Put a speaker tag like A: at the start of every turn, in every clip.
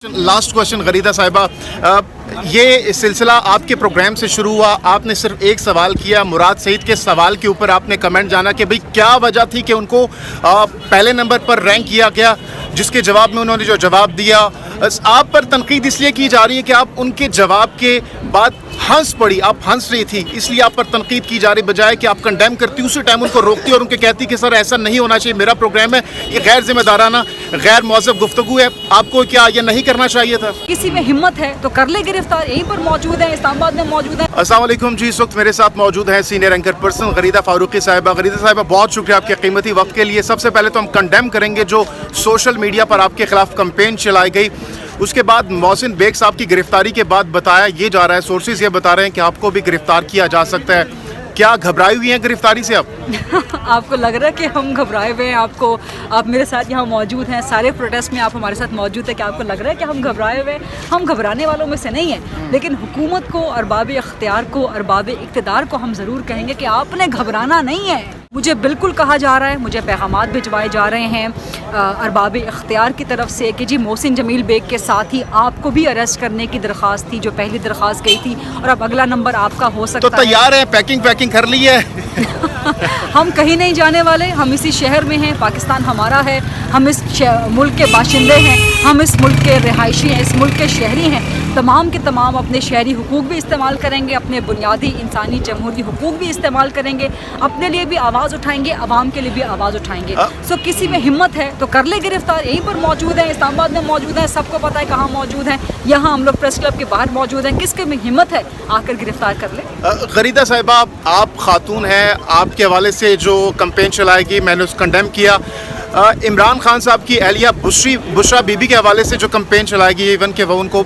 A: Last question Gharida صاحبہ، یہ سلسلہ آپ کے پروگرام سے شروع ہوا، آپ نے صرف ایک سوال کیا، مراد سعید کے سوال کے اوپر آپ نے کمنٹ جانا کہ بھئی کیا وجہ تھی کہ ان کو پہلے نمبر پر رینک کیا گیا، جس کے جواب میں انہوں نے جو جواب دیا، آپ پر تنقید اس لیے کی جا رہی ہے کہ آپ ان کے جواب کے بعد ہنس پڑی، آپ ہنس رہی تھی، اس لیے آپ پر تنقید کی جا رہی، بجائے کہ آپ کنڈیم کرتی اسی ٹائم ان کو روکتی اور ان کے کہتی کہ سر ایسا نہیں ہونا چاہیے، میرا پروگرام ہے، یہ غیر ذمہ دارانہ غیر مہذب گفتگو ہے، آپ کو کیا یہ نہیں کرنا چاہیے تھا؟
B: کسی میں ہمت ہے تو کر لے گرفتار، یہیں پر موجود ہیں، اسلام آباد میں موجود ہیں۔
A: السلام علیکم جی، اس وقت میرے ساتھ موجود ہیں senior anchor person Gharida Farooqi صاحبہ۔ غریدہ صاحبہ بہت شکریہ آپ کے قیمتی وقت کے لیے۔ سب سے پہلے تو ہم کنڈیم کریں گے جو سوشل میڈیا پر آپ کے خلاف کمپین چلائی گئی، اس کے بعد محسن بیگ صاحب کی گرفتاری کے بعد بتایا یہ جا رہا ہے، سورسز یہ بتا رہے ہیں کہ آپ کو بھی گرفتار کیا جا سکتا ہے، کیا گھبرائی ہوئی ہیں گرفتاری سے آپ؟
B: آپ کو لگ رہا ہے کہ ہم گھبرائے ہوئے ہیں؟ آپ میرے ساتھ یہاں موجود ہیں، سارے پروٹیسٹ میں آپ ہمارے ساتھ موجود ہیں، کہ آپ کو لگ رہا ہے کہ ہم گھبرائے ہوئے ہیں؟ ہم گھبرانے والوں میں سے نہیں ہیں، لیکن حکومت کو، ارباب اختیار کو، ارباب اقتدار کو ہم ضرور کہیں گے کہ آپ نے گھبرانا نہیں ہے۔ مجھے بالکل کہا جا رہا ہے، مجھے پیغامات بھجوائے جا رہے ہیں ارباب اختیار کی طرف سے کہ جی محسن جمیل بیگ کے ساتھ ہی آپ کو بھی اریسٹ کرنے کی درخواست تھی، جو پہلی درخواست گئی تھی، اور اب اگلا نمبر آپ کا ہو سکتا ہے۔
A: تو تیار ہیں؟ پیکنگ کر لی ہے؟
B: ہم کہیں نہیں جانے والے، ہم اسی شہر میں ہیں، پاکستان ہمارا ہے، ہم اس ملک کے باشندے ہیں، ہم اس ملک کے رہائشی ہیں، اس ملک کے شہری ہیں، تمام کے تمام اپنے شہری حقوق بھی استعمال کریں گے، اپنے بنیادی انسانی جمہوری حقوق بھی استعمال کریں گے، اپنے لیے بھی آواز اٹھائیں گے، عوام کے لیے بھی آواز اٹھائیں گے۔ سو کسی میں ہمت ہے تو کر لے گرفتار، یہیں پر موجود ہیں، اسلام آباد میں موجود ہیں، سب کو پتہ ہے کہاں موجود ہیں، یہاں ہم لوگ پریس کلب کے باہر موجود ہیں، کس کے میں ہمت ہے آ کر گرفتار کر لے۔
A: غریدہ صاحبہ، آپ خاتون ہیں، آپ کے حوالے سے جو کمپین چلائے گی میں نے اس کنڈیم کیا، عمران خان صاحب کی اہلیہ بشرا بی بی کے حوالے سے جو کمپین چلائے گی، ایون کہ وہ ان کو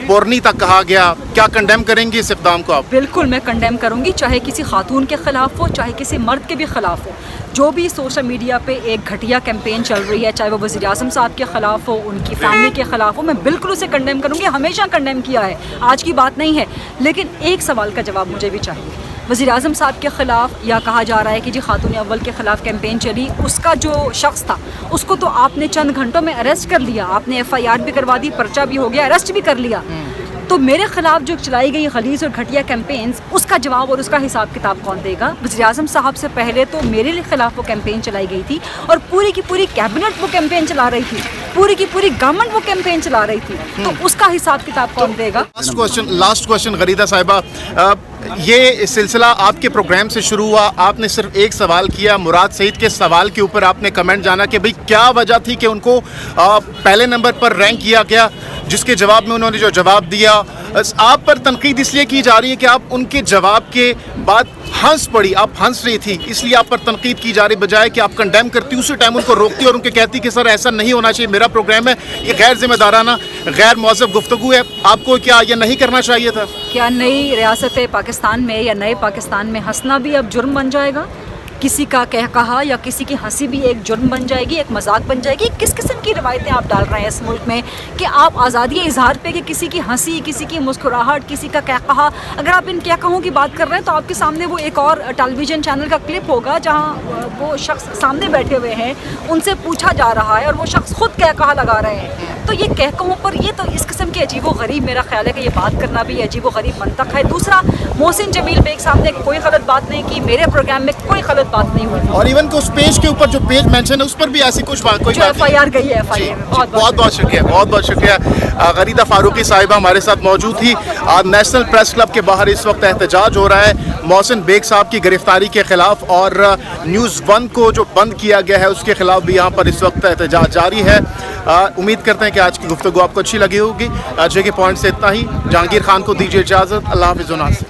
A: پورنی تک کہا گیا، کیا کنڈیم کریں گی اس اقدام کو آپ؟
B: بالکل میں کنڈیم کروں گی، چاہے کسی خاتون کے خلاف ہو، چاہے کسی مرد کے بھی خلاف ہو، جو بھی سوشل میڈیا پہ ایک گھٹیا کیمپین چل رہی ہے، چاہے وہ وزیر اعظم صاحب کے خلاف ہو، ان کی فیملی کے خلاف ہو، میں بالکل اسے کنڈیم کروں گی، ہمیشہ کنڈیم کیا ہے، آج کی بات نہیں ہے۔ لیکن ایک سوال کا جواب مجھے بھی چاہیے، وزیر اعظم صاحب کے خلاف یا کہا جا رہا ہے کہ جی خاتون اول کے خلاف کیمپین چلی، اس کا جو شخص تھا اس کو تو آپ نے چند گھنٹوں میں اریسٹ کر لیا، آپ نے ایف آئی آر بھی کروا دی، پرچہ بھی ہو گیا، اریسٹ بھی کر لیا، تو میرے خلاف جو چلائی گئی غلیظ اور گھٹیا کیمپینز، اس کا جواب اور اس کا حساب کتاب کون دے گا؟ وزیر اعظم صاحب سے پہلے تو میرے خلاف وہ کیمپین چلائی گئی تھی، اور پوری کی پوری کیبنٹ وہ کیمپین چلا رہی تھی، پوری کی پوری گورنمنٹ وہ کیمپین چلا رہی تھی، تو اس کا حساب کتاب کون دے گا؟
A: لاسٹ کوشچن غریدہ صاحبہ، یہ سلسلہ آپ کے پروگرام سے شروع ہوا، آپ نے صرف ایک سوال کیا، مراد سعید کے سوال کے اوپر آپ نے کمنٹ جانا کہ بھئی کیا وجہ تھی کہ ان کو پہلے نمبر پر رینک کیا گیا، جس کے جواب میں انہوں نے جو جواب دیا، آپ پر تنقید اس لیے کی جا رہی ہے کہ آپ ان کے جواب کے بعد ہنس پڑی، آپ ہنس رہی تھی، اس لیے آپ پر تنقید کی جا رہی، بجائے کہ آپ کنڈیم کرتی اسی ٹائم ان کو روکتی اور ان کے کہتی کہ سر ایسا نہیں ہونا چاہیے، میرا پروگرام ہے، یہ غیر ذمہ دارانہ غیر مہذب گفتگو ہے، آپ کو کیا یہ نہیں کرنا چاہیے تھا؟
B: کیا نئی ریاست پاکستان میں یا نئے پاکستان میں ہنسنا بھی اب جرم بن جائے گا؟ کسی کا کہا یا کسی کی ہنسی بھی ایک جرم بن جائے گی، ایک مذاق بن جائے گی؟ کس قسم کی روایتیں آپ ڈال رہے ہیں اس ملک میں کہ آپ آزادی اظہار پہ کہ کسی کی ہنسی، کسی کی مسکراہٹ، کسی کا کہا، اگر آپ ان کہوں کی بات کر رہے ہیں تو آپ کے سامنے وہ ایک اور ٹیلی ویژن چینل کا کلپ ہوگا جہاں وہ شخص سامنے بیٹھے ہوئے ہیں، ان سے پوچھا جا رہا ہے اور وہ شخص خود کہا لگا رہے ہیں، تو یہ کہوں پر یہ تو اس قسم کی عجیب و غریب، میرا خیال ہے کہ یہ بات کرنا بھی عجیب و غریب منطق ہے۔ دوسرا، محسن جمیل بیگ صاحب نے کوئی غلط بات نہیں کی، میرے پروگرام میں کوئی غلط بات نہیں ہوئی،
A: اور ایون کہ اس پیج کے اوپر جو پیج مینشن ہے اس پر بھی ایسی کچھ بات کوئی
B: ایف آئی آر گئی ہے، ایف آئی آر۔
A: بہت شکریہ، بہت شکریہ۔ غریدہ فاروقی صاحبہ ہمارے ساتھ موجود تھی۔ نیشنل پریس کلب کے باہر اس وقت احتجاج ہو رہا ہے محسن بیگ صاحب کی گرفتاری کے خلاف، اور نیوز 1 کو جو بند کیا گیا ہے اس کے خلاف بھی یہاں پر اس وقت احتجاج جاری ہے۔ امید کرتے ہیں کہ آج کی گفتگو آپ کو اچھی لگی ہوگی۔ جے کے پوائنٹ سے اتنا ہی، جہانگیر خان کو دیجیے اجازت، اللہ حافظ و ناصر۔